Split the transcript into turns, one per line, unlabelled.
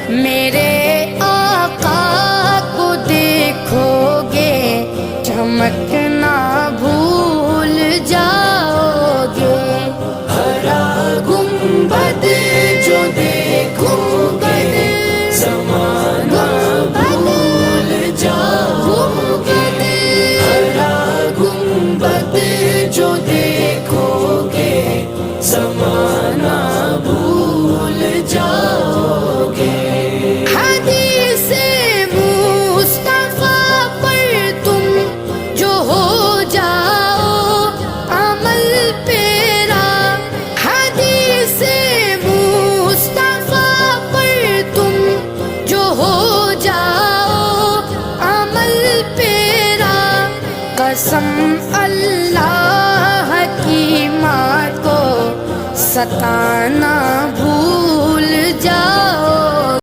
میرے آقا کو دیکھو گے چمکنا بھول جاؤ گے،
ہرا گنبد جو دیکھو گے زمانہ بھول جاؤ گے، ہرا گنبد جو دیکھو گے زمانہ بھول جاؤ گے۔
حدیث مصطفیٰ پر تم جو ہو جاؤ عمل پیرا، حدیث مصطفیٰ پر تم جو ہو جاؤ عمل پیرا، قسم اللہ کی ماں کو ستانا بھول جاؤ